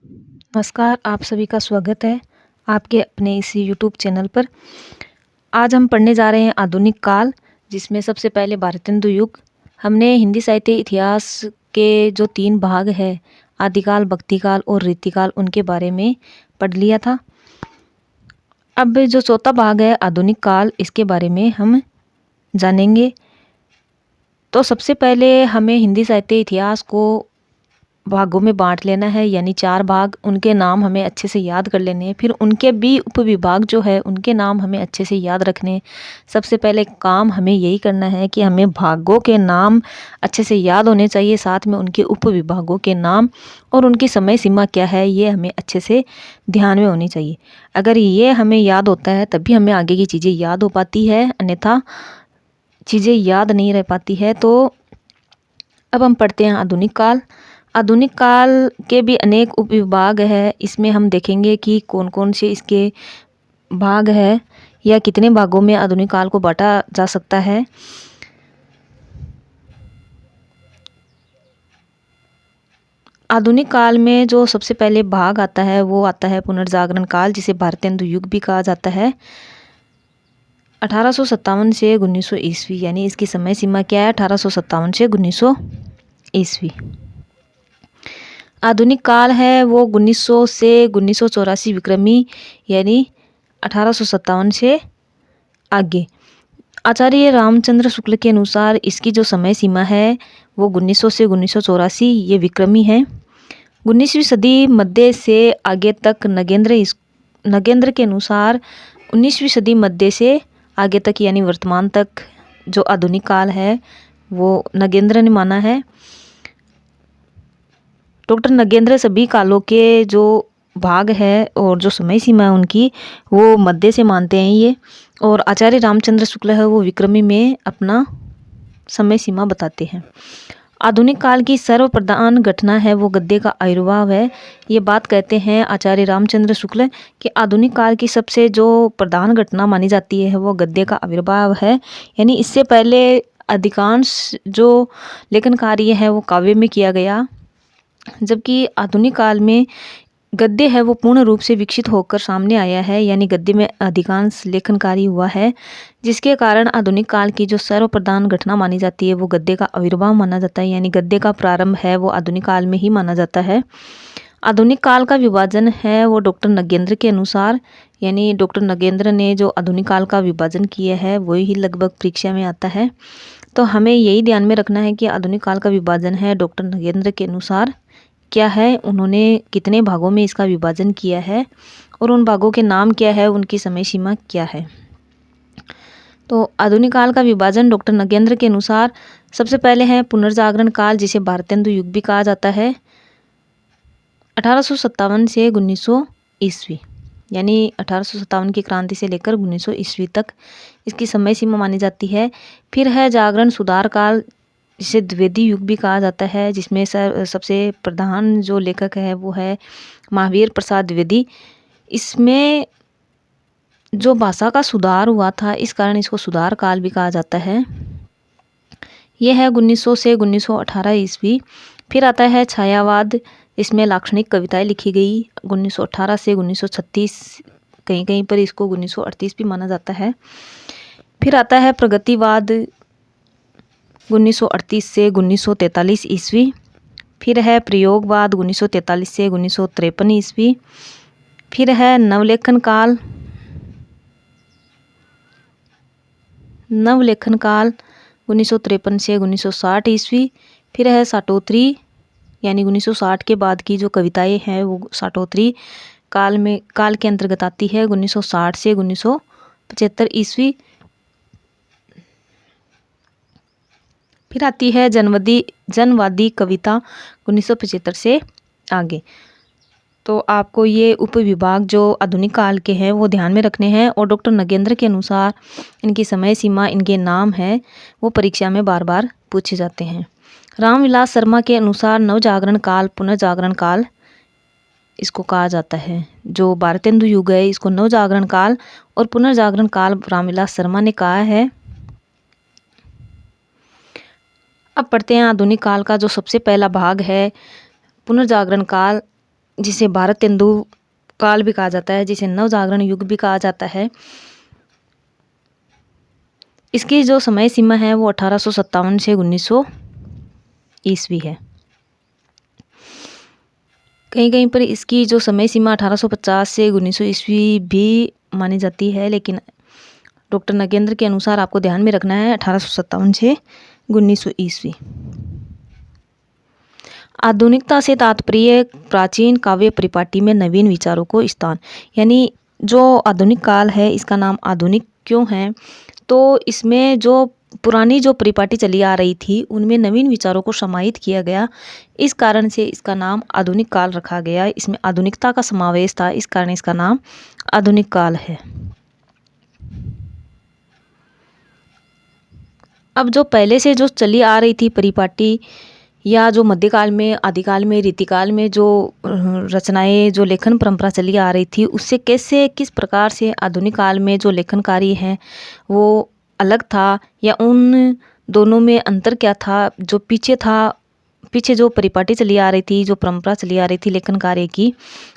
नमस्कार, आप सभी का स्वागत है आपके अपने इसी यूट्यूब चैनल पर। आज हम पढ़ने जा रहे हैं आधुनिक काल, जिसमें सबसे पहले भारतेंदु युग। हमने हिंदी साहित्य इतिहास के जो 3 भाग हैं, आदिकाल, भक्तिकाल और रीतिकाल, उनके बारे में पढ़ लिया था। अब जो चौथा भाग है आधुनिक काल, इसके बारे में हम जानेंगे। तो सबसे पहले हमें हिंदी साहित्य इतिहास को भागों में बांट लेना है, यानी 4 भाग। उनके नाम हमें अच्छे से याद कर लेने हैं। फिर उनके भी उपविभाग जो है उनके नाम हमें अच्छे से याद रखने हैं। सबसे पहले काम हमें यही करना है कि हमें भागों के नाम अच्छे से याद होने चाहिए, साथ में उनके उपविभागों के नाम और उनकी समय सीमा क्या है ये हमें अच्छे से ध्यान में होनी चाहिए। अगर ये हमें याद होता है तभी हमें आगे की चीज़ें याद हो पाती है, अन्यथा चीज़ें याद नहीं रह पाती है। तो अब हम पढ़ते हैं आधुनिक काल। आधुनिक काल के भी अनेक उपविभाग है। इसमें हम देखेंगे कि कौन कौन से इसके भाग है या कितने भागों में आधुनिक काल को बांटा जा सकता है। आधुनिक काल में जो सबसे पहले भाग आता है वो आता है पुनर्जागरण काल, जिसे भारतेंदु युग भी कहा जाता है। 1857 से 1900 ईस्वी, यानी इसकी समय सीमा क्या है, 1857 से 1900 ईस्वी। आधुनिक काल है वो 1900 से 1984 विक्रमी, यानी 1857 से आगे। आचार्य रामचंद्र शुक्ल के अनुसार इसकी जो समय सीमा है वो 1900 से 1984 ये विक्रमी है। 19वीं सदी मध्य से आगे तक नगेंद्र के अनुसार 19वीं सदी मध्य से आगे तक यानी वर्तमान तक जो आधुनिक काल है वो नगेंद्र ने माना है। डॉक्टर नगेंद्र सभी कालों के जो भाग है और जो समय सीमा है उनकी वो मध्य से मानते हैं ये, और आचार्य रामचंद्र शुक्ल है वो विक्रमी में अपना समय सीमा बताते हैं। आधुनिक काल की सर्वप्रधान घटना है वो गद्य का आविर्भाव है। ये बात कहते हैं आचार्य रामचंद्र शुक्ल कि आधुनिक काल की सबसे जो प्रधान घटना मानी जाती है वो गद्य का आविर्भाव है। यानी इससे पहले अधिकांश जो लेखन कार्य है वो काव्य में किया गया, जबकि आधुनिक काल में गद्य है वो पूर्ण रूप से विकसित होकर सामने आया है, यानी गद्य में अधिकांश लेखन कार्य हुआ है, जिसके कारण आधुनिक काल की जो सर्वप्रधान घटना मानी जाती है वो गद्य का आविर्भाव माना जाता है, यानी गद्य का प्रारंभ है वो आधुनिक काल में ही माना जाता है। आधुनिक काल का विभाजन है वो डॉक्टर नगेंद्र के अनुसार, यानी डॉक्टर नगेंद्र ने जो आधुनिक काल का विभाजन किया है वही लगभग परीक्षा में आता है। तो हमें यही ध्यान में रखना है कि आधुनिक काल का विभाजन है डॉक्टर नगेंद्र के अनुसार क्या है, उन्होंने कितने भागों में इसका विभाजन किया है और उन भागों के नाम क्या है, उनकी समय सीमा क्या है। तो आधुनिक काल का विभाजन डॉक्टर नगेंद्र के अनुसार सबसे पहले है पुनर्जागरण काल, जिसे भारतेंदु युग भी कहा जाता है, 1857 से 1900 ईस्वी, यानी 1857 की क्रांति से लेकर 1900 ईस्वी तक इसकी समय सीमा मानी जाती है। फिर है जागरण सुधार काल, जिसे द्विवेदी युग भी कहा जाता है, जिसमें सबसे प्रधान जो लेखक है वो है महावीर प्रसाद द्विवेदी। इसमें जो भाषा का सुधार हुआ था इस कारण इसको सुधार काल भी कहा जाता है। यह है 1900 से 1918 ईस्वी। फिर आता है छायावाद, इसमें लाक्षणिक कविताएं लिखी गई, 1918 से 1936, कहीं कहीं पर इसको 1938 भी माना जाता है। फिर आता है प्रगतिवाद, 1938 से 1943 ईस्वी। फिर है प्रयोगवाद, 1943 से 1953 ईस्वी। फिर है नवलेखन काल, 1953 से 1960 ईस्वी। फिर है साटोत्री, यानी 1960 के बाद की जो कविताएं हैं वो साटोत्री काल के अंतर्गत आती है, 1960 से 1975 ईस्वी। फिर आती है जनवादी कविता, 1975 से आगे। तो आपको ये उपविभाग जो आधुनिक काल के हैं वो ध्यान में रखने हैं, और डॉक्टर नगेंद्र के अनुसार इनकी समय सीमा, इनके नाम है वो परीक्षा में बार बार पूछे जाते हैं। रामविलास शर्मा के अनुसार नवजागरण काल, पुनर्जागरण काल इसको कहा जाता है। जो भारतेंदु युग है इसको नवजागरण काल और पुनर्जागरण काल रामविलास शर्मा ने कहा है। अब पढ़ते हैं आधुनिक काल का जो सबसे पहला भाग है पुनर्जागरण काल, जिसे भारत तेंदु काल भी कहा जाता है, जिसे नवजागरण युग भी कहा जाता है। इसकी जो समय सीमा है वो 1857 से 1900 ईस्वी है। कहीं कहीं पर इसकी जो समय सीमा 1850 से 1900 ईस्वी भी मानी जाती है, लेकिन डॉक्टर नगेंद्र के अनुसार आपको ध्यान में रखना है 1857 से 1900 ईस्वी। आधुनिकता से तात्पर्य प्राचीन काव्य परिपाटी में नवीन विचारों को स्थान, यानी जो आधुनिक काल है इसका नाम आधुनिक क्यों है, तो इसमें जो पुरानी जो परिपाटी चली आ रही थी उनमें नवीन विचारों को समाहित किया गया, इस कारण से इसका नाम आधुनिक काल रखा गया। इसमें आधुनिकता का समावेश था, इस कारण इसका नाम आधुनिक काल है। अब जो पहले से जो चली आ रही थी परिपाटी, या जो मध्यकाल में, आदिकाल में, रीतिकाल में जो रचनाएं, जो लेखन परंपरा चली आ रही थी, उससे कैसे, किस प्रकार से आधुनिक काल में जो लेखन कार्य है वो अलग था, या उन दोनों में अंतर क्या था, जो पीछे था, पीछे जो परिपाटी चली आ रही थी, जो परंपरा चली आ रही थी लेखन कार्य की,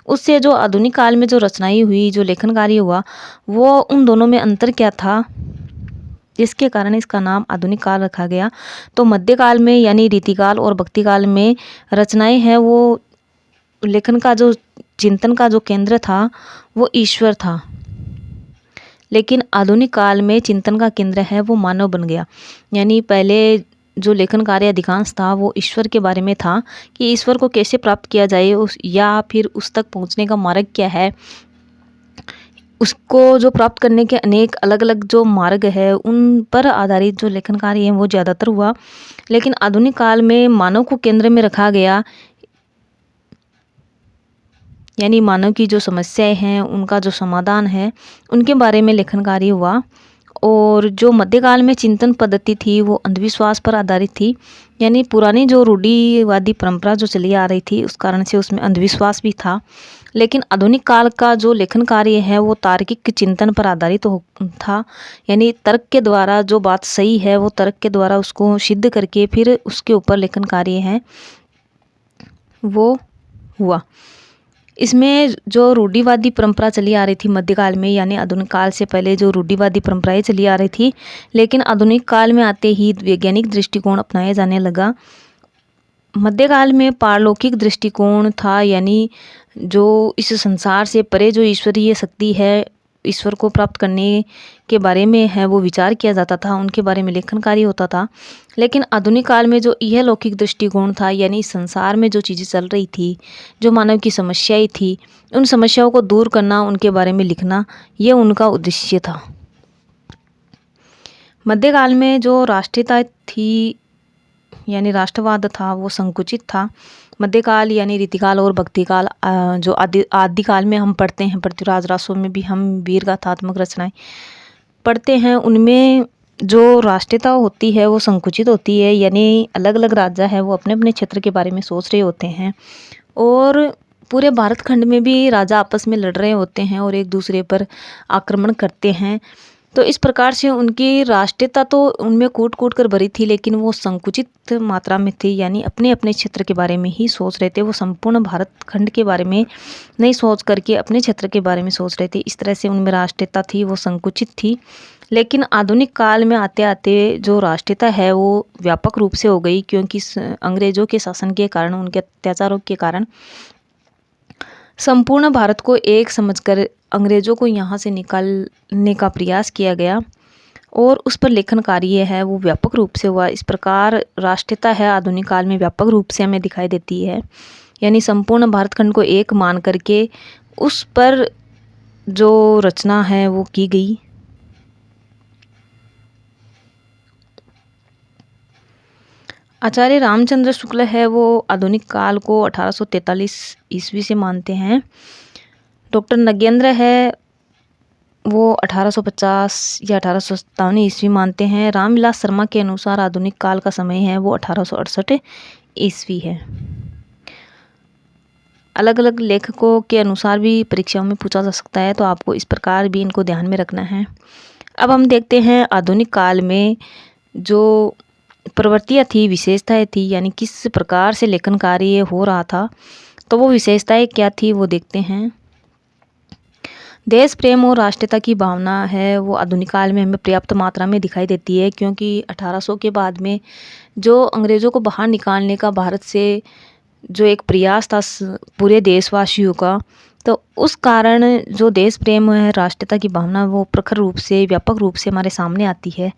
उससे जो आधुनिक काल में जो रचनाएं हुई, जो लेखन कार्य हुआ, वो उन दोनों में अंतर क्या था, जिसके कारण इसका नाम आधुनिक काल रखा गया। तो मध्यकाल में यानी रीतिकाल और भक्तिकाल में रचनाएं हैं, वो लेखन का जो चिंतन का जो केंद्र था वो ईश्वर था, लेकिन आधुनिक काल में चिंतन का केंद्र है वो मानव बन गया। यानी पहले जो लेखन कार्य अधिकांश था वो ईश्वर के बारे में था, कि ईश्वर को कैसे प्राप्त किया जाए, या फिर उस तक पहुंचने का मार्ग क्या है, उसको जो प्राप्त करने के अनेक अलग अलग जो मार्ग है उन पर आधारित जो लेखन कार्य है वो ज़्यादातर हुआ। लेकिन आधुनिक काल में मानव को केंद्र में रखा गया, यानी मानव की जो समस्याएं हैं उनका जो समाधान है उनके बारे में लेखन कार्य हुआ। और जो मध्यकाल में चिंतन पद्धति थी वो अंधविश्वास पर आधारित थी, यानी पुरानी जो रूढ़िवादी परंपरा जो चली आ रही थी उस कारण से उसमें अंधविश्वास भी था। लेकिन आधुनिक काल का जो लेखन कार्य है वो तार्किक चिंतन पर आधारित था, यानी तर्क के द्वारा जो बात सही है वो तर्क के द्वारा उसको सिद्ध करके फिर उसके ऊपर लेखन कार्य है वो हुआ। इसमें जो रूढ़िवादी परंपरा चली आ रही थी मध्यकाल में, यानी आधुनिक काल से पहले जो रूढ़िवादी परंपराएं चली आ रही थी, लेकिन आधुनिक काल में आते ही वैज्ञानिक दृष्टिकोण अपनाया जाने लगा। मध्यकाल में पारलौकिक दृष्टिकोण था, यानी जो इस संसार से परे जो ईश्वरीय शक्ति है, ईश्वर को प्राप्त करने के बारे में है वो विचार किया जाता था, उनके बारे में लेखन कार्य होता था। लेकिन आधुनिक काल में जो यह लौकिक दृष्टिकोण था, यानी संसार में जो चीज़ें चल रही थी, जो मानव की समस्याएं थी, उन समस्याओं को दूर करना, उनके बारे में लिखना, यह उनका उद्देश्य था। मध्यकाल में जो राष्ट्रीयता थी, यानी राष्ट्रवाद था, वो संकुचित था। मध्यकाल यानी रीतिकाल और भक्तिकाल, जो आदिकाल में हम पढ़ते हैं, पृथ्वीराज रासो में भी हम वीर गाथात्मक रचनाएं पढ़ते हैं, उनमें जो राष्ट्रीयता होती है वो संकुचित होती है, यानी अलग अलग राजा है वो अपने अपने क्षेत्र के बारे में सोच रहे होते हैं, और पूरे भारत खंड में भी राजा आपस में लड़ रहे होते हैं और एक दूसरे पर आक्रमण करते हैं। तो इस प्रकार से उनकी राष्ट्रीयता तो उनमें कूट कूट कर भरी थी, लेकिन वो संकुचित मात्रा में थी, यानी अपने अपने क्षेत्र के बारे में ही सोच रहे थे। वो संपूर्ण भारत खंड के बारे में नहीं सोच करके अपने क्षेत्र के बारे में सोच रहे थे। इस तरह से उनमें राष्ट्रीयता थी वो संकुचित थी। लेकिन आधुनिक काल में आते आते जो राष्ट्रीयता है वो व्यापक रूप से हो गई, क्योंकि अंग्रेजों के शासन के कारण, उनके अत्याचारों के कारण संपूर्ण भारत को एक समझकर अंग्रेजों को यहाँ से निकालने का प्रयास किया गया, और उस पर लेखन कार्य है वो व्यापक रूप से हुआ। इस प्रकार राष्ट्रीयता है आधुनिक काल में व्यापक रूप से हमें दिखाई देती है, यानी संपूर्ण भारतखंड को एक मान करके उस पर जो रचना है वो की गई। आचार्य रामचंद्र शुक्ल है वो आधुनिक काल को 1843 ईस्वी से मानते हैं। डॉक्टर नगेंद्र है वो 1850 या 1857 ईस्वी मानते हैं। रामविलास शर्मा के अनुसार आधुनिक काल का समय है वो 1868 ईस्वी है। अलग अलग लेखकों के अनुसार भी परीक्षाओं में पूछा जा सकता है, तो आपको इस प्रकार भी इनको ध्यान में रखना है। अब हम देखते हैं आधुनिक काल में जो प्रवृत्तियाँ थी, विशेषताएं थी, यानी किस प्रकार से लेखन कार्य हो रहा था। तो वो विशेषताएं क्या थी वो देखते हैं। देश प्रेम और राष्ट्रीयता की भावना है वो आधुनिक काल में हमें पर्याप्त मात्रा में दिखाई देती है, क्योंकि 1800 के बाद में जो अंग्रेज़ों को बाहर निकालने का भारत से जो एक प्रयास था पूरे देशवासियों का, तो उस कारण जो देश प्रेम है, राष्ट्रीयता की भावना वो प्रखर रूप से, व्यापक रूप से हमारे सामने आती है।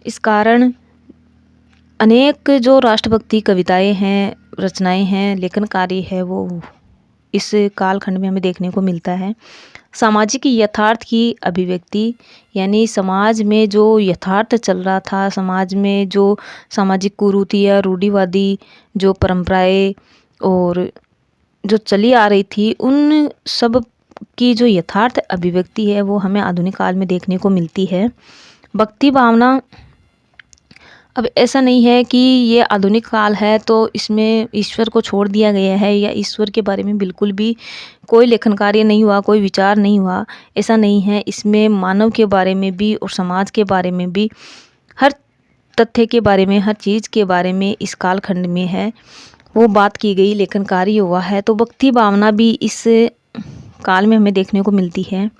इस कारण अनेक जो राष्ट्रभक्ति कविताएं हैं, रचनाएं हैं, लेखन कार्य है वो इस कालखंड में हमें देखने को मिलता है। सामाजिक यथार्थ की अभिव्यक्ति, यानी समाज में जो यथार्थ चल रहा था, समाज में जो सामाजिक कुरीतियाँ, रूढ़िवादी जो परंपराएं और जो चली आ रही थी, उन सब की जो यथार्थ अभिव्यक्ति है वो हमें आधुनिक काल में देखने को मिलती है। भक्ति भावना, अब ऐसा नहीं है कि ये आधुनिक काल है तो इसमें ईश्वर को छोड़ दिया गया है या ईश्वर के बारे में बिल्कुल भी कोई लेखन कार्य नहीं हुआ, कोई विचार नहीं हुआ, ऐसा नहीं है। इसमें मानव के बारे में भी और समाज के बारे में भी, हर तथ्य के बारे में, हर चीज़ के बारे में इस कालखंड में है वो बात की गई, लेखन कार्य हुआ है। तो भक्ति भावना भी इस काल में हमें देखने को मिलती है।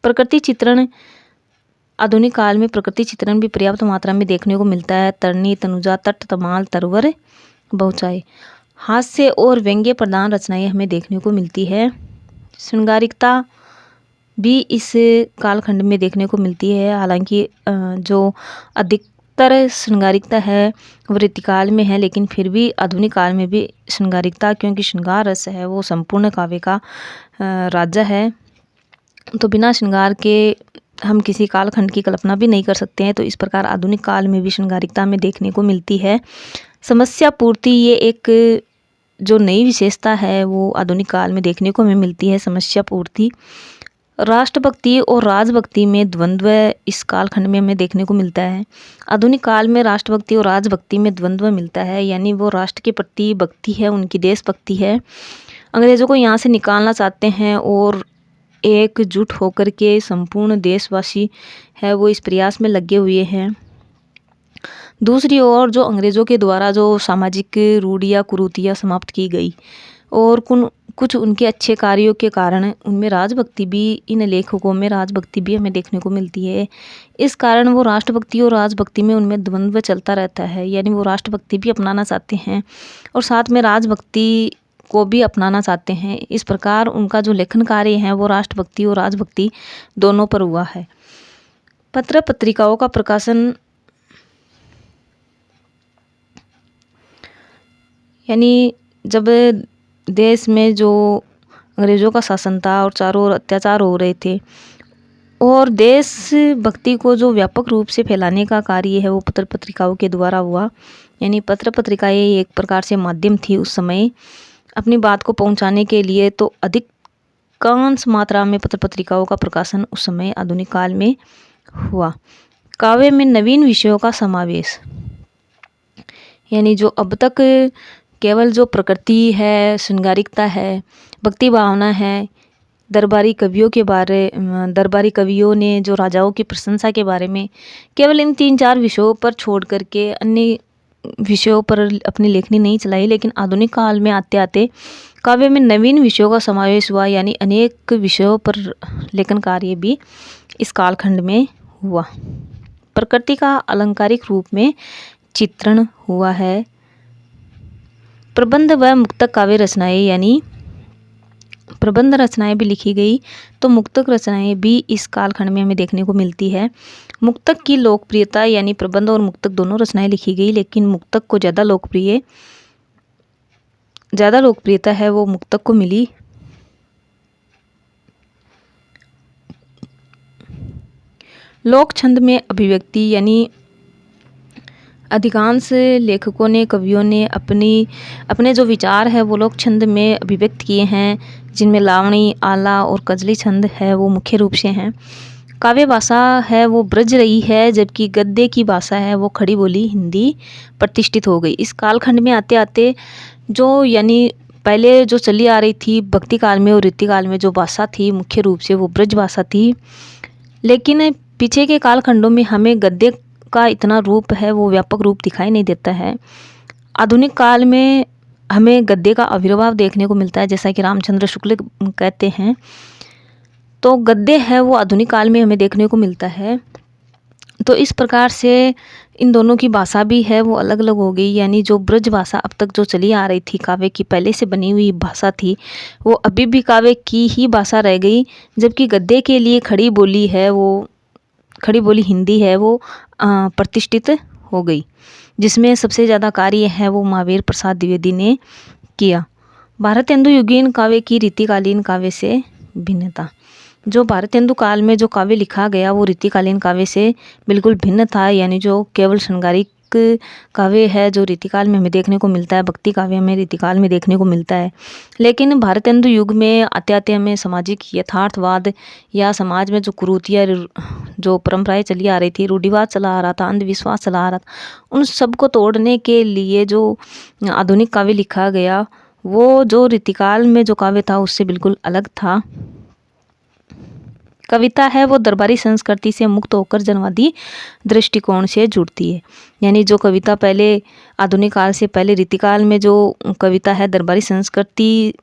प्रकृति चित्रण, आधुनिक काल में प्रकृति चित्रण भी पर्याप्त मात्रा में देखने को मिलता है। तरनी, तनुजा, तट, तमाल, तरवर, बहुचाई। हास्य और व्यंग्य प्रधान रचनाएं हमें देखने को मिलती है। श्रृंगारिकता भी इस कालखंड में देखने को मिलती है। हालांकि जो अधिकतर श्रृंगारिकता है वो रीतिकाल में है, लेकिन फिर भी आधुनिक काल में भी श्रृंगारिकता, क्योंकि श्रृंगार रस है वो संपूर्ण काव्य का राजा है, तो बिना श्रृंगार के हम किसी कालखंड की कल्पना भी नहीं कर सकते हैं। तो इस प्रकार आधुनिक काल में भी श्रृंगारिकता में देखने को मिलती है। समस्या पूर्ति, ये एक जो नई विशेषता है वो आधुनिक काल में देखने को हमें मिलती है, समस्या पूर्ति। राष्ट्रभक्ति और राजभक्ति में द्वंद्व इस कालखंड में हमें देखने को मिलता है। आधुनिक काल में राष्ट्रभक्ति और राजभक्ति में द्वंद्व मिलता है, यानी वो राष्ट्र के प्रति भक्ति है, उनकी देशभक्ति है। अंग्रेज़ों को यहाँ से निकालना चाहते हैं और एकजुट होकर के संपूर्ण देशवासी है वो इस प्रयास में लगे हुए हैं। दूसरी ओर जो अंग्रेज़ों के द्वारा जो सामाजिक रूढ़ियाँ, कुरीतियाँ समाप्त की गई और कुछ उनके अच्छे कार्यों के कारण उनमें राजभक्ति भी, इन लेखकों में राजभक्ति भी हमें देखने को मिलती है। इस कारण वो राष्ट्रभक्ति और राजभक्ति में उनमें द्वंद्व चलता रहता है, यानी वो राष्ट्रभक्ति भी अपनाना चाहते हैं और साथ में राजभक्ति को भी अपनाना चाहते हैं। इस प्रकार उनका जो लेखन कार्य है वो राष्ट्रभक्ति और राजभक्ति दोनों पर हुआ है। पत्र पत्रिकाओं का प्रकाशन, यानी जब देश में जो अंग्रेज़ों का शासन था और चारों ओर अत्याचार हो रहे थे और देशभक्ति को जो व्यापक रूप से फैलाने का कार्य है वो पत्र पत्रिकाओं के द्वारा हुआ। यानी पत्र पत्रिकाएं एक प्रकार से माध्यम थी उस समय अपनी बात को पहुंचाने के लिए, तो अधिकांश मात्रा में पत्र पत्रिकाओं का प्रकाशन उस समय आधुनिक काल में हुआ। काव्य में नवीन विषयों का समावेश, यानी जो अब तक केवल जो प्रकृति है, श्रृंगारिकता है, भक्ति भावना है, दरबारी कवियों ने जो राजाओं की प्रशंसा के बारे में केवल इन 3-4 विषयों पर छोड़ करके अन्य विषयों पर अपनी लेखनी नहीं चलाई, लेकिन आधुनिक काल में आते आते काव्य में नवीन विषयों का समावेश हुआ, यानी अनेक विषयों पर लेखन कार्य भी इस कालखंड में हुआ। प्रकृति का अलंकारिक रूप में चित्रण हुआ है। प्रबंध व मुक्तक काव्य रचनाएं, यानी प्रबंध रचनाएं भी लिखी गई, तो मुक्तक रचनाएं भी इस कालखंड में हमें देखने को मिलती है। मुक्तक की लोकप्रियता, यानी प्रबंध और मुक्तक दोनों रचनाएं लिखी गई, लेकिन मुक्तक को ज़्यादा लोकप्रियता है वो मुक्तक को मिली। लोक छंद में अभिव्यक्ति, यानी अधिकांश लेखकों ने, कवियों ने अपने जो विचार है वो लोक छंद में अभिव्यक्त किए हैं, जिनमें लावणी, आला और कजली छंद है वो मुख्य रूप से हैं। काव्य भाषा है वो ब्रज रही है, जबकि गद्य की भाषा है वो खड़ी बोली हिंदी प्रतिष्ठित हो गई। इस कालखंड में आते आते जो, यानी पहले जो चली आ रही थी भक्ति काल में और रीति काल में जो भाषा थी मुख्य रूप से वो ब्रज भाषा थी, लेकिन पीछे के कालखंडों में हमें गद्य का इतना रूप है वो व्यापक रूप दिखाई नहीं देता है। आधुनिक काल में हमें गद्य का आविर्भाव देखने को मिलता है, जैसा कि रामचंद्र शुक्ल कहते हैं। तो गद्य है वो आधुनिक काल में हमें देखने को मिलता है। तो इस प्रकार से इन दोनों की भाषा भी है वो अलग अलग हो गई, यानी जो ब्रज भाषा अब तक जो चली आ रही थी, काव्य की पहले से बनी हुई भाषा थी, वो अभी भी काव्य की ही भाषा रह गई। जबकि गद्य के लिए खड़ी बोली है, वो खड़ी बोली हिंदी है, वो प्रतिष्ठित हो गई, जिसमें सबसे ज़्यादा कार्य है वो महावीर प्रसाद द्विवेदी ने किया। भारतेंदुयुगीन काव्य की रीतिकालीन काव्य से भिन्नता। जो भारतेंदु काल में जो काव्य लिखा गया वो रीतिकालीन काव्य से बिल्कुल भिन्न था, यानी जो केवल श्रृंगारिक काव्य है जो रीतिकाल में हमें देखने को मिलता है, भक्ति काव्य हमें रीतिकाल में देखने को मिलता है। लेकिन भारतेंदु युग में आते आते हमें सामाजिक यथार्थवाद या समाज में जो कुरीतियाँ, जो परंपराएं चली आ रही थी, रूढ़िवाद चला आ रहा था, अंधविश्वास चला आ रहा था, उन सबको तोड़ने के लिए जो आधुनिक काव्य लिखा गया वो जो रीतिकाल में जो काव्य था उससे बिल्कुल अलग था। कविता है वो दरबारी संस्कृति से मुक्त होकर जनवादी दृष्टिकोण से जुड़ती है, यानी जो कविता पहले आधुनिक काल से पहले रीतिकाल में जो कविता है दरबारी संस्कृति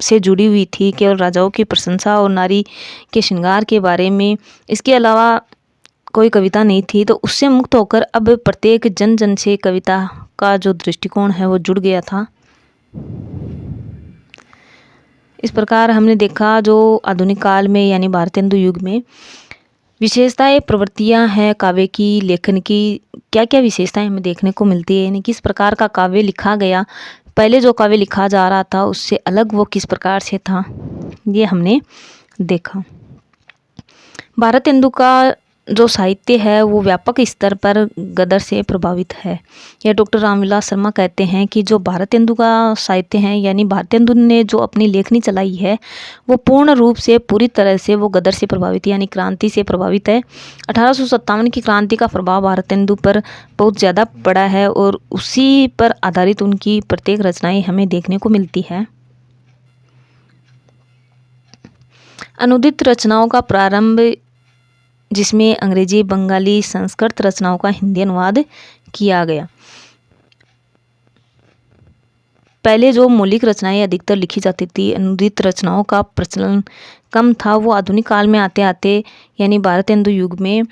से जुड़ी हुई थी, केवल राजाओं की प्रशंसा और नारी के श्रृंगार के बारे में, इसके अलावा कोई कविता नहीं थी। तो उससे मुक्त होकर अब प्रत्येक जन जन से कविता का जो दृष्टिकोण है वो जुड़ गया था। इस प्रकार हमने देखा जो आधुनिक काल में यानी भारतेंदु युग में विशेषताएं, प्रवृत्तियां हैं काव्य की, लेखन की क्या क्या विशेषताएं हमें देखने को मिलती है, यानी किस प्रकार का काव्य लिखा गया, पहले जो काव्य लिखा जा रहा था उससे अलग वो किस प्रकार से था, ये हमने देखा। भारतेंदु का जो साहित्य है वो व्यापक स्तर पर गदर से प्रभावित है। यह डॉक्टर रामविलास शर्मा कहते हैं कि जो भारतेंदु का साहित्य है, यानी भारतेंदु ने जो अपनी लेखनी चलाई है वो पूर्ण रूप से पूरी तरह से वो गदर से प्रभावित यानी क्रांति से प्रभावित है। 1857 की क्रांति का प्रभाव भारतेंदु पर बहुत ज़्यादा पड़ा है और उसी पर आधारित उनकी प्रत्येक रचनाएं हमें देखने को मिलती है। अनुदित रचनाओं का प्रारंभ, जिसमें अंग्रेजी, बंगाली, संस्कृत रचनाओं का हिंदी अनुवाद किया गया। पहले जो मौलिक रचनाएं अधिकतर लिखी जाती थी, अनुदित रचनाओं का प्रचलन कम था। वो आधुनिक काल में आते आते यानी भारतेंदु युग में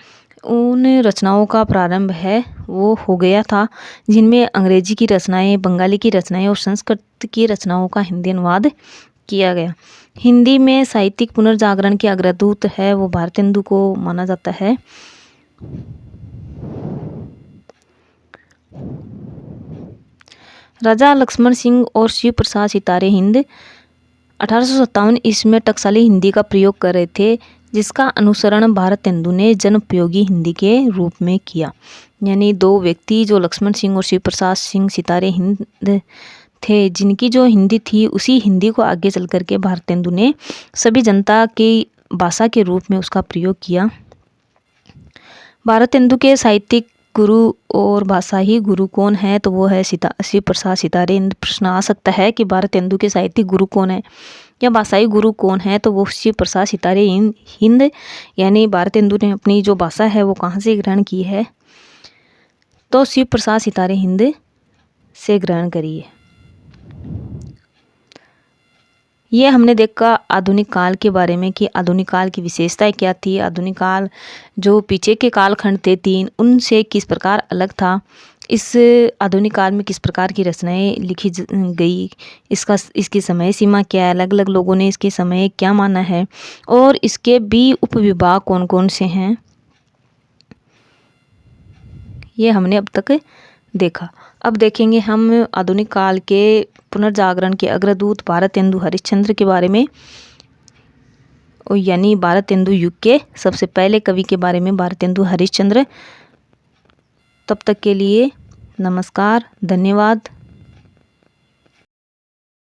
उन रचनाओं का प्रारंभ है वो हो गया था, जिनमें अंग्रेजी की रचनाएं, बंगाली की रचनाएं और संस्कृत की रचनाओं का हिंदी अनुवाद किया गया। हिंदी में साहित्यिक पुनर्जागरण के अग्रदूत है वो भारतेंदु को माना जाता है। राजा लक्ष्मण सिंह और शिव प्रसाद सितारे हिंद 1857 ईस्वी में टकसाली हिंदी का प्रयोग कर रहे थे, जिसका अनुसरण भारतेंदु ने जनोपयोगी हिंदी के रूप में किया। यानी दो व्यक्ति जो लक्ष्मण सिंह और शिव प्रसाद सिंह सितारे हिंद थे, जिनकी जो हिंदी थी उसी हिंदी को आगे चल करके भारतेंदु ने सभी जनता की भाषा के रूप में उसका प्रयोग किया। भारतेंदु के साहित्यिक गुरु और भाषाई गुरु कौन है, तो वो है शिव प्रसाद सितारे। प्रश्न आ सकता है कि भारतेंदु के साहित्यिक गुरु कौन है या भाषाई गुरु कौन है, तो वो शिव प्रसाद सितारे हिंद, यानी भारतेंदु ने अपनी जो भाषा है वो कहाँ से ग्रहण की है, तो शिव प्रसाद सितारे हिंद से ग्रहण करी है। ये हमने देखा आधुनिक काल के बारे में कि आधुनिक काल की विशेषताएं क्या थी, आधुनिक काल जो पीछे के कालखंड थे तीन, उनसे किस प्रकार अलग था, इस आधुनिक काल में किस प्रकार की रचनाएं लिखी गई, इसकी समय सीमा क्या है, अलग अलग लोगों ने इसके समय क्या माना है, और इसके भी उपविभाग कौन कौन से हैं, ये हमने अब तक देखा। अब देखेंगे हम आधुनिक काल के पुनर्जागरण के अग्रदूत भारतेंदु हरिश्चंद्र के बारे में, यानी भारतेंदु युग के सबसे पहले कवि के बारे में, भारतेंदु हरिश्चंद्र। तब तक के लिए नमस्कार, धन्यवाद।